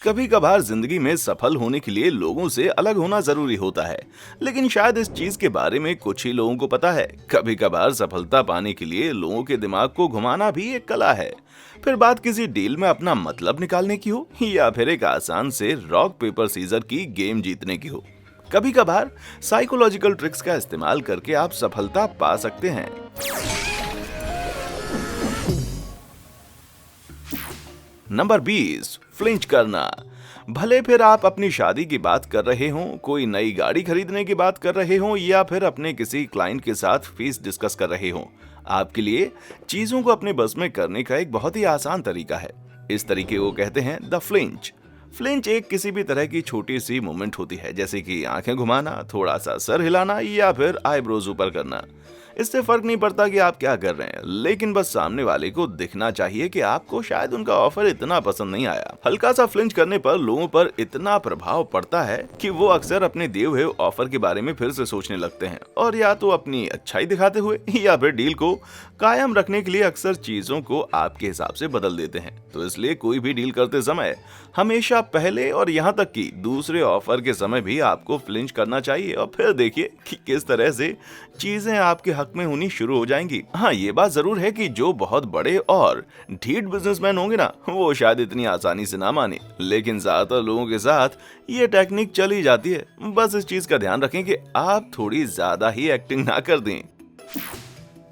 कभी कभार जिंदगी में सफल होने के लिए लोगों से अलग होना जरूरी होता है, लेकिन शायद इस चीज के बारे में कुछ ही लोगों को पता है। कभी कभार सफलता पाने के लिए लोगों के दिमाग को घुमाना भी एक कला है। फिर बात किसी डील में अपना मतलब निकालने की हो या फिर एक आसान से रॉक पेपर सीजर की गेम जीतने की हो, कभी कभार साइकोलॉजिकल ट्रिक्स का इस्तेमाल करके आप सफलता पा सकते हैं। नंबर 20, फ्लिंच करना। भले फिर आप अपनी शादी की बात कर रहे हों, कोई नई गाड़ी खरीदने की बात कर रहे हों या फिर अपने किसी क्लाइंट के साथ फीस डिस्कस कर रहे हों, आपके लिए चीजों को अपने बस में करने का एक बहुत ही आसान तरीका है। इस तरीके को कहते हैं द फ्लिंच। फ्लिंच एक किसी भी तरह की छोटी सी मूवमेंट होती है, जैसे कि आंखें घुमाना, थोड़ा सा सर हिलाना या फिर आईब्रोज ऊपर करना। इससे फर्क नहीं पड़ता कि आप क्या कर रहे हैं, लेकिन बस सामने वाले को दिखना चाहिए कि आपको शायद उनका ऑफर इतना पसंद नहीं आया। हल्का सा फ्लिंच करने पर लोगों पर इतना प्रभाव पड़ता है कि वो अक्सर अपने दिए हुए ऑफर के बारे में फिर से सोचने लगते हैं और या तो अपनी अच्छाई दिखाते हुए या फिर डील को कायम रखने के लिए अक्सर चीजों को आपके हिसाब से बदल देते हैं। तो इसलिए कोई भी डील करते समय हमेशा पहले और यहाँ तक कि दूसरे ऑफर के समय भी आपको फ्लिंच करना चाहिए और फिर देखिए कि किस तरह से चीजें आपके हक में होनी शुरू हो जाएंगी। हाँ, ये बात जरूर है कि जो बहुत बड़े और ढीठ बिजनेसमैन होंगे ना, वो शायद इतनी आसानी से ना माने, लेकिन ज्यादातर लोगों के साथ ये टेक्निक चली जाती है। बस इस चीज का ध्यान रखें कि आप थोड़ी ज्यादा ही एक्टिंग ना कर दें।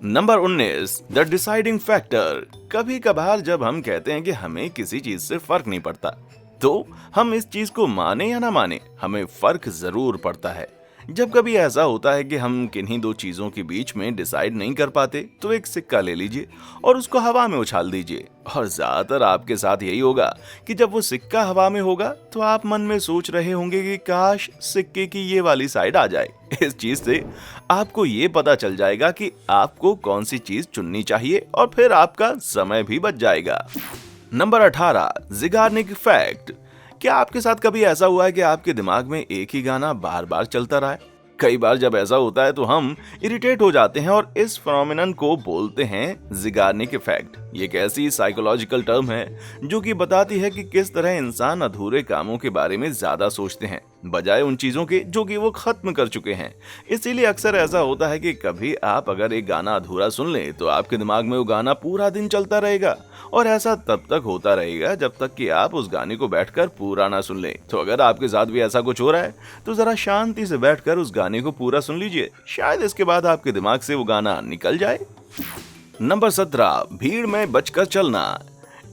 Number 19, the deciding factor. कभी कभार जब हम कहते हैं कि हमें किसी चीज से फर्क नहीं पड़ता, तो हम इस चीज को माने या ना माने, हमें फर्क जरूर पड़ता है। जब कभी ऐसा होता है कि हम किन्हीं दो चीजों के बीच में डिसाइड नहीं कर पाते, तो एक सिक्का ले लीजिए और उसको हवा में उछाल दीजिए। और ज्यादातर आपके साथ यही होगा कि जब वो सिक्का हवा में होगा तो आप मन में सोच रहे होंगे कि काश सिक्के की ये वाली साइड आ जाए। इस चीज से आपको ये पता चल जाएगा कि आपको कौन सी चीज चुननी चाहिए और फिर आपका समय भी बच जाएगा। Number 18, Zeigarnik fact. क्या आपके साथ कभी ऐसा हुआ है कि आपके दिमाग में एक ही गाना बार बार चलता रहा है? कई बार जब ऐसा होता है तो हम इरिटेट हो जाते हैं और इस फिनोमेनन को बोलते हैं ज़िगार्निक इफेक्ट। ये एक ऐसी साइकोलॉजिकल टर्म है जो कि बताती है कि किस तरह इंसान अधूरे कामों के बारे में ज्यादा सोचते हैं बजाय उन चीजों के जो कि वो खत्म कर चुके हैं। इसीलिए अक्सर ऐसा होता है कि कभी आप अगर एक गाना अधूरा सुन लें तो आपके दिमाग में वो गाना पूरा दिन चलता रहेगा और ऐसा तब तक होता रहेगा जब तक कि आप उस गाने को बैठकर पूरा ना सुन लें। तो अगर आपके साथ भी ऐसा कुछ हो रहा है तो जरा शांति से बैठकर उस गाने को पूरा सुन लीजिए, शायद इसके बाद आपके दिमाग से वो गाना निकल जाए। नंबर 17, भीड़ में बचकर चलना।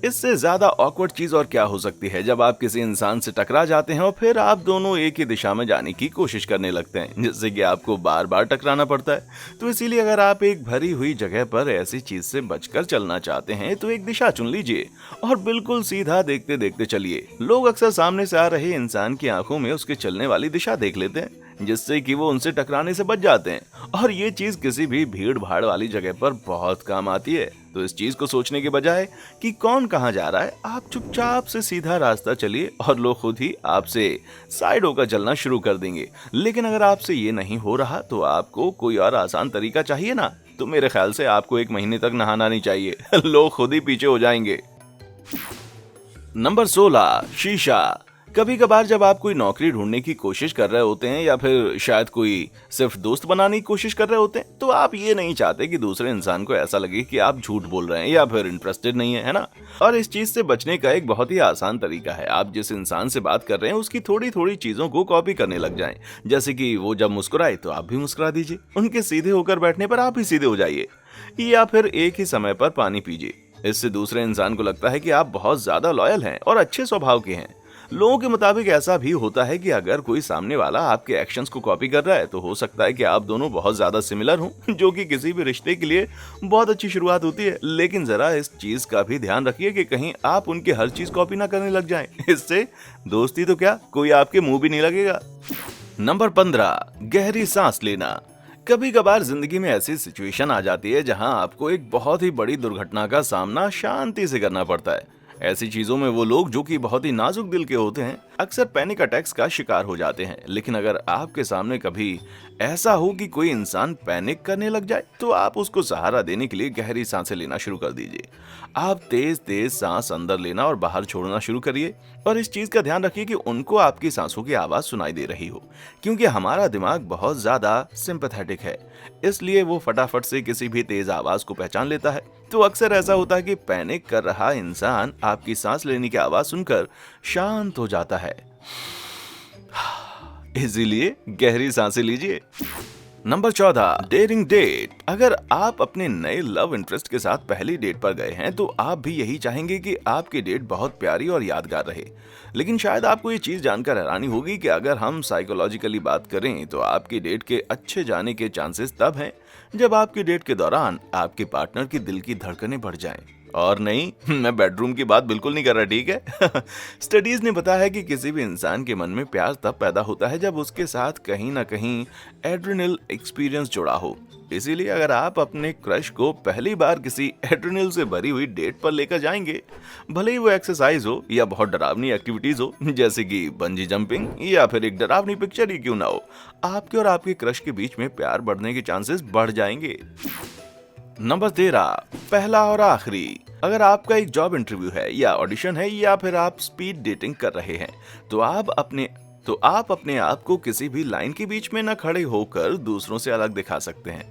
इससे ज्यादा ऑकवर्ड चीज और क्या हो सकती है जब आप किसी इंसान से टकरा जाते हैं और फिर आप दोनों एक ही दिशा में जाने की कोशिश करने लगते हैं, जिससे कि आपको बार बार टकराना पड़ता है। तो इसीलिए अगर आप एक भरी हुई जगह पर ऐसी चीज से बचकर चलना चाहते हैं तो एक दिशा चुन लीजिए और बिल्कुल सीधा देखते देखते चलिए। लोग अक्सर सामने से आ रहे इंसान की आंखों में उसके चलने वाली दिशा देख लेते हैं, जिससे कि वो उनसे टकराने से बच जाते हैं और ये चीज किसी भी भीड़ भाड़ वाली जगह पर बहुत काम आती है। तो इस चीज को सोचने के बजाय कि कौन कहां जा रहा है, आप चुपचाप से सीधा रास्ता चलिए और लोग खुद ही आपसे साइड होकर चलना शुरू कर देंगे। लेकिन अगर आपसे ये नहीं हो रहा तो आपको कोई और आसान तरीका चाहिए ना, तो मेरे ख्याल से आपको 1 महीने तक नहाना नहीं चाहिए, लोग खुद ही पीछे हो जाएंगे। नंबर 16, शीशा। कभी कभार जब आप कोई नौकरी ढूंढने की कोशिश कर रहे होते हैं या फिर शायद कोई सिर्फ दोस्त बनाने की कोशिश कर रहे होते हैं, तो आप ये नहीं चाहते कि दूसरे इंसान को ऐसा लगे कि आप झूठ बोल रहे हैं या फिर इंटरेस्टेड नहीं है ना। और इस चीज से बचने का एक बहुत ही आसान तरीका है, आप जिस इंसान से बात कर रहे हैं उसकी थोड़ी थोड़ी चीजों को कॉपी करने लग जाएं। जैसे कि वो जब मुस्कुराए तो आप भी मुस्कुरा दीजिए, उनके सीधे होकर बैठने पर आप भी सीधे हो जाइए, या फिर एक ही समय पर पानी पीजिए। इससे दूसरे इंसान को लगता है कि आप बहुत ज्यादा लॉयल हैं और अच्छे स्वभाव के हैं। लोगों के मुताबिक ऐसा भी होता है कि अगर कोई सामने वाला आपके एक्शंस को कॉपी कर रहा है तो हो सकता है कि आप दोनों बहुत ज्यादा सिमिलर हों, जो कि किसी भी रिश्ते के लिए बहुत अच्छी शुरुआत होती है। लेकिन जरा इस चीज का भी ध्यान रखिए कि कहीं आप उनकी हर चीज कॉपी ना करने लग जाएं। इससे दोस्ती तो क्या, कोई आपके मुंह भी नहीं लगेगा। नंबर 15, गहरी सांस लेना। कभी कभार जिंदगी में ऐसी सिचुएशन आ जाती है जहां आपको एक बहुत ही बड़ी दुर्घटना का सामना शांति से करना पड़ता है। ऐसी चीजों में वो लोग जो कि बहुत ही नाजुक दिल के होते हैं अक्सर पैनिक अटैक्स का शिकार हो जाते हैं। लेकिन अगर आपके सामने कभी ऐसा हो कि कोई इंसान पैनिक करने लग जाए, तो आप उसको सहारा देने के लिए गहरी सांसें लेना शुरू कर दीजिए। आप तेज तेज सांस अंदर लेना और बाहर छोड़ना शुरू करिए, और इस चीज का ध्यान रखिए कि उनको आपकी सांसों की आवाज सुनाई दे रही हो, क्योंकि हमारा दिमाग बहुत ज्यादा सिंपैथेटिक है, इसलिए वो फटाफट से किसी भी तेज आवाज को पहचान लेता है। तो अक्सर ऐसा होता है कि पैनिक कर रहा इंसान आपकी सांस लेने की आवाज सुनकर शांत हो जाता है। इसीलिए गहरी सांसें लीजिए। Number 14, daring date. अगर आप अपने नए लव इंटरेस्ट के साथ पहली डेट पर गए हैं, तो आप भी यही चाहेंगे कि आपकी डेट बहुत प्यारी और यादगार रहे। लेकिन शायद आपको ये चीज जानकर हैरानी होगी कि अगर हम साइकोलॉजिकली बात करें, तो आपकी डेट के अच्छे जाने के चांसेस तब हैं जब आपकी डेट के दौरान आपके पार्टनर की दिल की धड़कनें बढ़ जाएं। और नहीं, मैं बेडरूम की बात बिल्कुल नहीं कर रहा, ठीक है। स्टडीज ने बताया है कि किसी भी इंसान के मन में प्यार तब पैदा होता है जब उसके साथ कहीं ना कहीं एड्रेनल एक्सपीरियंस जुड़ा हो। इसीलिए अगर आप अपने क्रश को पहली बार किसी एड्रेनल से भरी हुई डेट पर लेकर जाएंगे, भले ही वो एक्सरसाइज हो या बहुत डरावनी एक्टिविटीज हो, जैसे कि बंजी जंपिंग या फिर एक डरावनी पिक्चर ही क्यों ना हो, आपके और आपके क्रश के बीच में प्यार बढ़ने के चांसेस बढ़ जाएंगे। नंबर 13, पहला और आखिरी। अगर आपका एक जॉब इंटरव्यू है या ऑडिशन है या फिर आप स्पीड डेटिंग कर रहे हैं, तो आप अपने आप को किसी भी लाइन के बीच में न खड़े होकर दूसरों से अलग दिखा सकते हैं।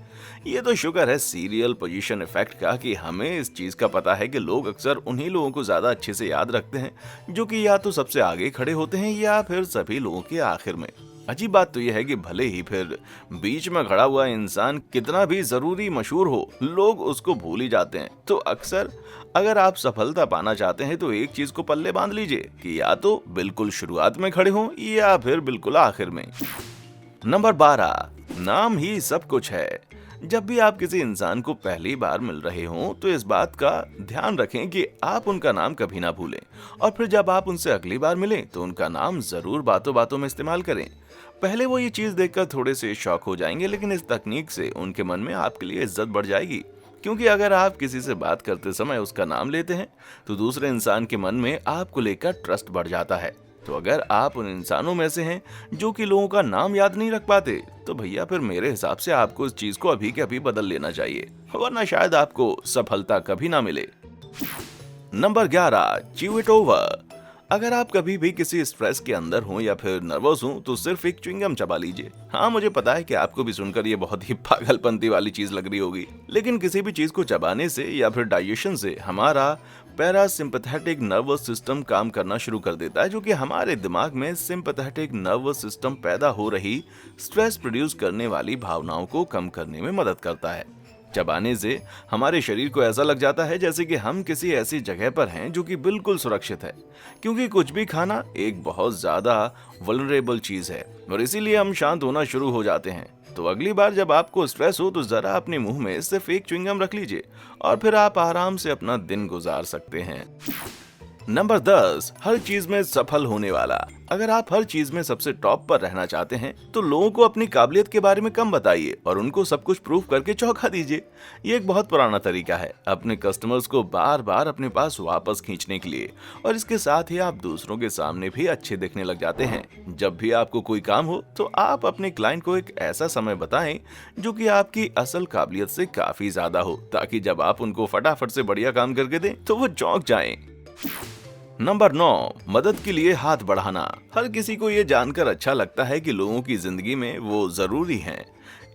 ये तो शुक्र है सीरियल पोजीशन इफेक्ट का कि हमें इस चीज का पता है कि लोग अक्सर उन्हीं लोगों को ज्यादा अच्छे से याद रखते हैं जो कि या तो सबसे आगे खड़े होते हैं या फिर सभी लोगों के आखिर में। अजीब बात तो यह है कि भले ही फिर बीच में खड़ा हुआ इंसान कितना भी जरूरी मशहूर हो, लोग उसको भूल ही जाते हैं। तो अक्सर अगर आप सफलता पाना चाहते हैं, तो एक चीज को पल्ले बांध लीजिए कि या तो बिल्कुल शुरुआत में खड़े हों या फिर बिल्कुल आखिर में। नंबर 12, नाम ही सब कुछ है। जब भी आप किसी इंसान को पहली बार मिल रहे हों, तो इस बात का ध्यान रखें कि आप उनका नाम कभी ना भूलें, और फिर जब आप उनसे अगली बार मिलें, तो उनका नाम जरूर बातों बातों में इस्तेमाल करें। पहले वो ये चीज देखकर थोड़े से शॉक हो जाएंगे, लेकिन इस तकनीक से उनके मन में आपके लिए इज्जत बढ़ जाएगी, क्योंकि अगर आप किसी से बात करते समय उसका नाम लेते हैं, तो दूसरे इंसान के मन में आपको लेकर ट्रस्ट बढ़ जाता है। तो अगर आप उन इंसानों में से हैं जो कि लोगों का नाम याद नहीं रख पाते, तो भैया फिर मेरे हिसाब से आपको इस चीज को अभी के अभी बदल लेना चाहिए, वरना शायद आपको सफलता कभी ना मिले। Number 11, chew it over. अगर आप कभी भी किसी स्ट्रेस के अंदर हो या फिर नर्वस हो, तो सिर्फ एक च्युइंगम चबा लीजिए। हाँ, मुझे पता है कि आपको भी सुनकर ये बहुत ही पागलपंती वाली चीज लग रही होगी, लेकिन किसी भी चीज को चबाने से या फिर डाइजेशन से हमारा पैरासिम्पैथेटिक नर्वस सिस्टम काम करना शुरू कर देता है, जो कि हमारे दिमाग में सिंपैथेटिक नर्वस सिस्टम पैदा हो रही स्ट्रेस प्रोड्यूस करने वाली भावनाओं को कम करने में मदद करता है। चबाने से हमारे शरीर को ऐसा लग जाता है जैसे कि हम किसी ऐसी जगह पर हैं जो कि बिल्कुल सुरक्षित है, क्योंकि कुछ भी खाना एक बहुत ज्यादा वल्नरेबल चीज है, और इसीलिए हम शांत होना शुरू हो जाते हैं। तो अगली बार जब आपको स्ट्रेस हो, तो जरा अपने मुंह में सिर्फ एक च्युइंगम रख लीजिए, और फिर आप आराम से अपना दिन गुजार सकते हैं। नंबर 10, हर चीज में सफल होने वाला। अगर आप हर चीज में सबसे टॉप पर रहना चाहते हैं, तो लोगों को अपनी काबिलियत के बारे में कम बताइए और उनको सब कुछ प्रूव करके चौंका दीजिए। ये एक बहुत पुराना तरीका है अपने कस्टमर्स को बार बार अपने पास वापस खींचने के लिए, और इसके साथ ही आप दूसरों के सामने भी अच्छे दिखने लग जाते हैं। जब भी आपको कोई काम हो, तो आप अपने क्लाइंट को एक ऐसा समय बताएं जो कि आपकी असल काबिलियत से काफी ज्यादा हो, ताकि जब आप उनको फटाफट से बढ़िया काम करके दें, तो वो चौंक जाएं। नंबर 9, मदद के लिए हाथ बढ़ाना। हर किसी को ये जानकर अच्छा लगता है कि लोगों की जिंदगी में वो जरूरी हैं।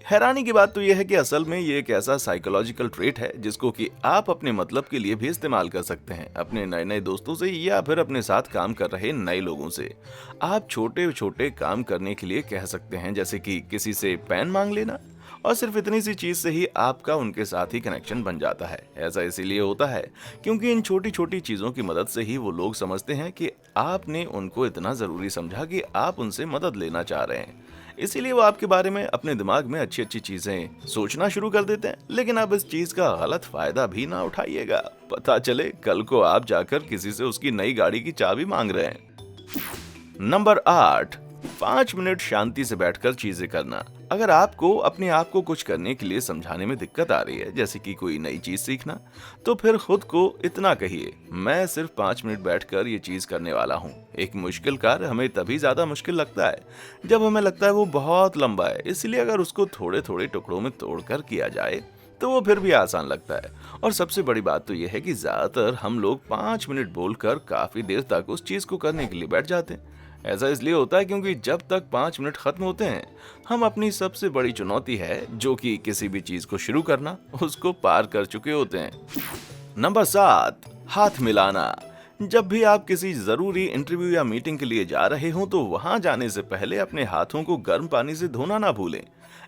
हैरानी की बात तो यह है कि असल में ये एक ऐसा साइकोलॉजिकल ट्रेट है जिसको कि आप अपने मतलब के लिए भी इस्तेमाल कर सकते हैं, अपने नए नए दोस्तों से या फिर अपने साथ काम कर रहे नए लोगों से। आप छोटे छोटे काम करने के लिए कह सकते हैं, जैसे कि किसी से पेन मांग लेना, और सिर्फ इतनी सी चीज से ही आपका उनके साथ ही कनेक्शन बन जाता है। ऐसा इसीलिए होता है क्योंकि इन छोटी छोटी चीजों की मदद से ही वो लोग समझते हैं कि आपने उनको इतना जरूरी समझा कि आप उनसे मदद लेना चाह रहे हैं। इसीलिए वो आपके बारे में अपने दिमाग में अच्छी अच्छी चीजें सोचना शुरू कर देते हैं। लेकिन आप इस चीज का गलत फायदा भी ना उठाइएगा, पता चले कल को आप जाकर किसी से उसकी नई गाड़ी की चाबी मांग रहे हैं। नंबर 8, 5 मिनट शांति से बैठकर चीजें करना। अगर आपको अपने आप को कुछ करने के लिए समझाने में दिक्कत आ रही है, जैसे कि कोई नई चीज सीखना, तो फिर खुद को इतना कहिए, मैं सिर्फ 5 मिनट बैठकर ये चीज करने वाला हूँ। एक मुश्किल कार्य हमें तभी ज्यादा मुश्किल लगता है जब हमें लगता है वो बहुत लंबा है, इसलिए अगर उसको थोड़े थोड़े टुकड़ों में तोड़कर किया जाए तो वो फिर भी आसान लगता है। और सबसे बड़ी बात तो यह है कि ज्यादातर हम लोग 5 मिनट बोलकर काफी देर तक उस चीज को करने के लिए बैठ जाते हैं। ऐसा इसलिए होता है क्योंकि जब तक 5 मिनट खत्म होते हैं, हम अपनी सबसे बड़ी चुनौती है, जो कि किसी भी चीज को शुरू करना, उसको पार कर चुके होते हैं। नंबर 7, हाथ मिलाना। जब भी आप किसी जरूरी इंटरव्यू या मीटिंग के लिए जा रहे हो तो वहां जाने से पहले अपने हाथों को गर्म पानी से धोना ना भूलें।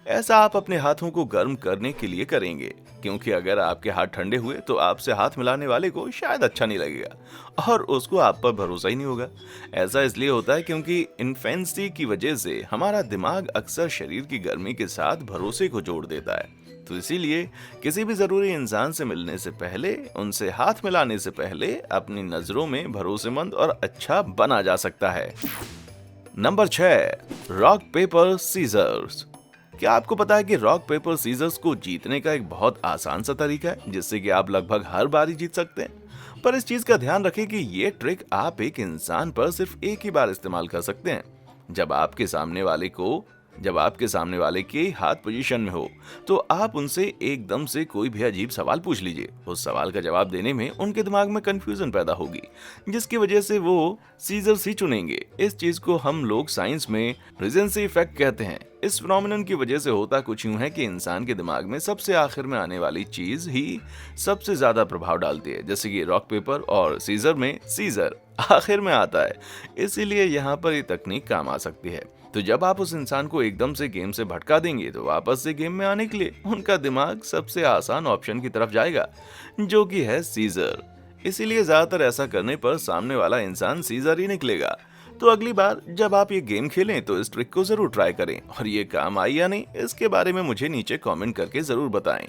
ऐसा आप अपने हाथों को गर्म करने के लिए करेंगे, क्योंकि अगर आपके हाथ ठंडे हुए तो आपसे हाथ मिलाने वाले को शायद अच्छा नहीं लगेगा और उसको आप पर भरोसा ही नहीं होगा। ऐसा इसलिए होता है क्योंकि इन्फेंसी की वजह से हमारा दिमाग अक्सर शरीर की गर्मी के साथ भरोसे को जोड़ देता है। तो इसीलिए किसी भी जरूरी इंसान से मिलने से पहले, उनसे हाथ मिलाने से पहले अपनी नजरों में भरोसेमंद और अच्छा बना जा सकता है। Number 6, rock paper scissors. क्या आपको पता है कि रॉक पेपर सीजर्स को जीतने का एक बहुत आसान सा तरीका है, जिससे कि आप लगभग हर बार जीत सकते हैं। पर इस चीज का ध्यान रखें कि ये ट्रिक आप एक इंसान पर सिर्फ एक ही बार इस्तेमाल कर सकते हैं। जब आपके सामने वाले के हाथ पोजीशन में हो तो आप उनसे एकदम से कोई भी अजीब सवाल पूछ लीजिए। उस सवाल का जवाब देने में उनके दिमाग में कंफ्यूजन पैदा होगी, जिसकी वजह से वो सीजर्स ही चुनेंगे। इस चीज को हम लोग साइंस में रीजेंसी इफेक्ट कहते हैं। इस फिनोमेनन की वजह से होता कुछ यूं है कि इंसान के दिमाग में सबसे आखिर में आने वाली चीज ही सबसे ज्यादा प्रभाव डालती है। जैसे कि रॉक पेपर और सीजर में सीजर आखिर में आता है, इसीलिए यहाँ पर ये तकनीक काम आ सकती है। तो जब आप उस इंसान को एकदम से गेम से भटका देंगे तो वापस से गेम में आने के लिए उनका दिमाग सबसे आसान ऑप्शन की तरफ जाएगा, जो कि है सीजर। इसीलिए ज्यादातर ऐसा करने पर सामने वाला इंसान सीजर ही निकलेगा। तो अगली बार जब आप ये गेम खेलें तो इस ट्रिक को जरूर ट्राई करें, और ये काम आई या नहीं इसके बारे में मुझे नीचे कमेंट करके जरूर बताएं।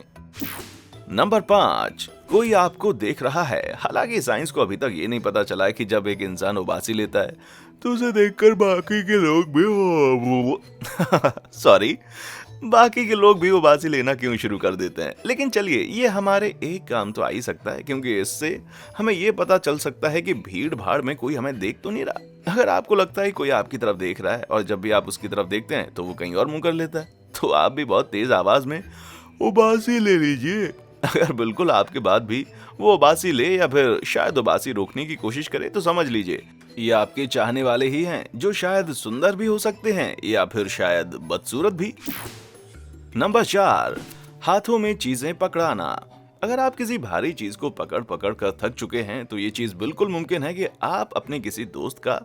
नंबर 5, कोई आपको देख रहा है। हालांकि साइंस को अभी तक ये नहीं पता चला है कि जब एक इंसान उबासी लेता है तो उसे देखकर बाकी के लोग भी सॉरी बाकी के लोग भी उबासी लेना क्यों शुरू कर देते हैं। लेकिन चलिए, ये हमारे एक काम तो आ ही सकता है, क्योंकि इससे हमें ये पता चल सकता है कि भीड़ भाड़ में कोई हमें देख तो नहीं रहा। अगर आपको लगता है कोई आपकी तरफ देख रहा है और जब भी आप उसकी तरफ देखते हैं तो वो कहीं और मुंह कर लेता है, तो आप भी बहुत तेज आवाज में उबासी ले लीजिए। अगर बिल्कुल आपके बाद भी वो उबासी ले या फिर शायद उबासी रोकने की कोशिश करे तो समझ लीजिए ये आपके चाहने वाले ही हैं, जो शायद सुंदर भी हो सकते हैं या फिर शायद बदसूरत भी। नंबर 4, हाथों में चीजें पकड़ाना। अगर आप किसी भारी चीज को पकड़ पकड़ कर थक चुके हैं तो ये चीज बिल्कुल मुमकिन है कि आप अपने किसी दोस्त का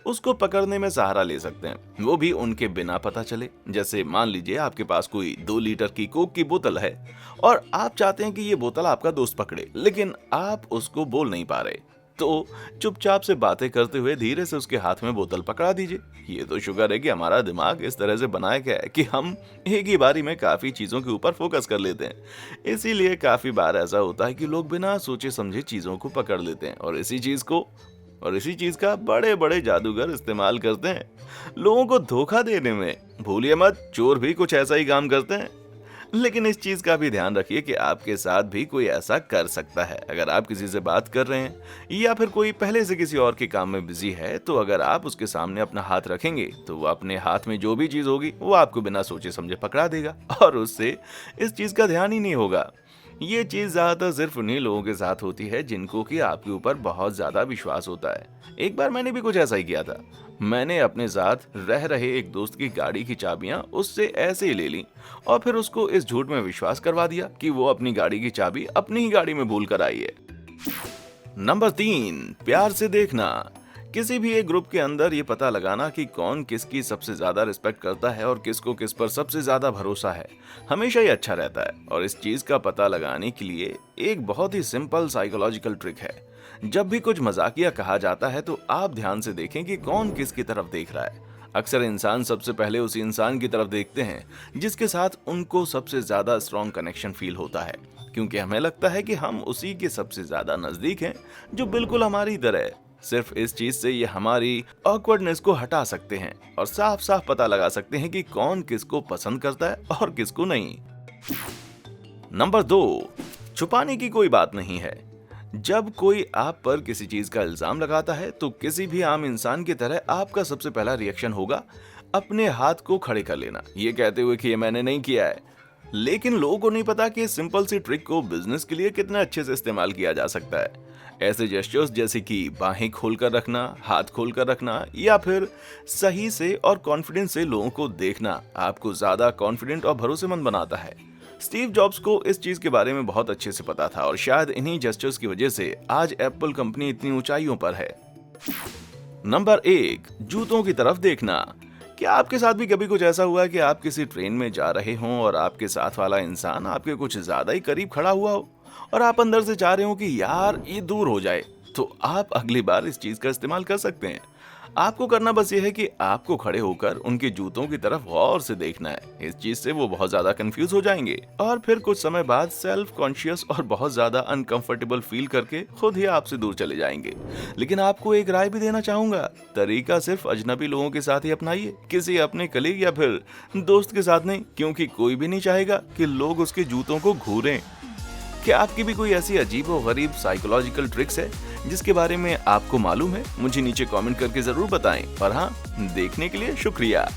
उसको पकड़ने में सहारा ले सकते हैं, वो भी उनके बिना पता चले। जैसे मान लीजिए आपके पास कोई 2 लीटर की कोक की बोतल है और आप चाहते हैं कि ये बोतल आपका दोस्त पकड़े, लेकिन आप उसको बोल नहीं पा रहे, तो चुपचाप से बातें करते हुए धीरे से उसके हाथ में बोतल पकड़ा दीजिए। ये तो शुक्र है कि हमारा दिमाग इस तरह से बनाया गया है कि हम एक ही बारी में काफी चीजों के ऊपर फोकस कर लेते हैं। इसीलिए काफी बार ऐसा होता है कि लोग बिना सोचे समझे चीजों को पकड़ लेते हैं और इसी चीज का बड़े बड़े जादूगर इस्तेमाल करते हैं लोगों को धोखा देने में। भूलिए मत, चोर भी कुछ ऐसा ही काम करते हैं। लेकिन इस चीज का भी ध्यान रखिए कि आपके साथ भी कोई ऐसा कर सकता है। अगर आप किसी से बात कर रहे हैं या फिर कोई पहले से किसी और के काम में बिजी है, तो अगर आप उसके सामने अपना हाथ रखेंगे तो वो अपने हाथ में जो भी चीज होगी वो आपको बिना सोचे समझे पकड़ा देगा और उससे इस चीज का ध्यान ही नहीं होगा। ये चीज ज्यादातर सिर्फ उन्हीं लोगों के साथ होती है जिनको कि आपके ऊपर बहुत ज्यादा विश्वास होता है। एक बार मैंने भी कुछ ऐसा ही किया था। मैंने अपने साथ रह रहे एक दोस्त की गाड़ी की चाबियां उससे ऐसे ही ले ली और फिर उसको इस झूठ में विश्वास करवा दिया कि वो अपनी गाड़ी की चाबी अपनी ही गाड़ी में भूल कर आई है। नंबर 3, प्यार से देखना। किसी भी एक ग्रुप के अंदर ये पता लगाना कि कौन किसकी सबसे ज्यादा रिस्पेक्ट करता है और किसको किस पर सबसे ज्यादा भरोसा है, हमेशा ही अच्छा रहता है। और इस चीज का पता लगाने के लिए एक बहुत ही सिंपल साइकोलॉजिकल ट्रिक है। जब भी कुछ मजाकिया कहा जाता है तो आप ध्यान से देखें कि कौन किसकी तरफ देख रहा है। अक्सर इंसान सबसे पहले उसी इंसान की तरफ देखते हैं जिसके साथ उनको सबसे ज्यादा स्ट्रॉन्ग कनेक्शन फील होता है, क्योंकि हमें लगता है कि हम उसी के सबसे ज्यादा नजदीक हैं जो बिल्कुल हमारी तरह है। सिर्फ इस चीज से ये हमारी ऑकवर्डनेस को हटा सकते हैं और साफ साफ पता लगा सकते हैं कि कौन किसको पसंद करता है और किसको नहीं। नंबर 2, छुपाने की कोई बात नहीं है। जब कोई आप पर किसी चीज का इल्जाम लगाता है तो किसी भी आम इंसान की तरह आपका सबसे पहला रिएक्शन होगा अपने हाथ को खड़े कर लेना, ये कहते हुए कि ये मैंने नहीं किया है। लेकिन लोगों को नहीं पता कि इस सिंपल सी ट्रिक को बिजनेस के लिए कितना अच्छे से इस्तेमाल किया जा सकता है। ऐसे जेस्चर्स जैसे कि बाहें खोलकर रखना, हाथ खोलकर रखना या फिर सही से और कॉन्फिडेंस से लोगों को देखना आपको ज्यादा कॉन्फिडेंट और भरोसेमंद बनाता है। स्टीव जॉब्स को इस चीज के बारे में बहुत अच्छे से पता था और शायद इन्हीं जेस्चर्स की वजह से आज एप्पल कंपनी इतनी ऊंचाइयों पर है। नंबर 1, जूतों की तरफ देखना। क्या आपके साथ भी कभी कुछ ऐसा हुआ कि आप किसी ट्रेन में जा रहे हों और आपके साथ वाला इंसान आपके कुछ ज्यादा ही करीब खड़ा हुआ हो और आप अंदर से चाह रहे हो कि यार ये दूर हो जाए, तो आप अगली बार इस चीज का इस्तेमाल कर सकते हैं। आपको करना बस ये है कि आपको खड़े होकर उनके जूतों की तरफ गौर से देखना है। इस चीज से वो बहुत ज्यादा कंफ्यूज हो जाएंगे और फिर कुछ समय बाद सेल्फ कॉन्शियस और बहुत ज्यादा अनकंफर्टेबल फील करके खुद ही आपसे दूर चले जाएंगे। लेकिन आपको एक राय भी देना चाहूंगा, तरीका सिर्फ अजनबी लोगों के साथ ही अपनाइए, किसी अपने कलीग या फिर दोस्त के साथ नहीं, क्योंकि कोई भी नहीं चाहेगा कि लोग उसके जूतों को घूरें। क्या आपकी भी कोई ऐसी अजीब और गरीब साइकोलॉजिकल ट्रिक्स है जिसके बारे में आपको मालूम है? मुझे नीचे कमेंट करके जरूर बताएं। और हाँ, देखने के लिए शुक्रिया।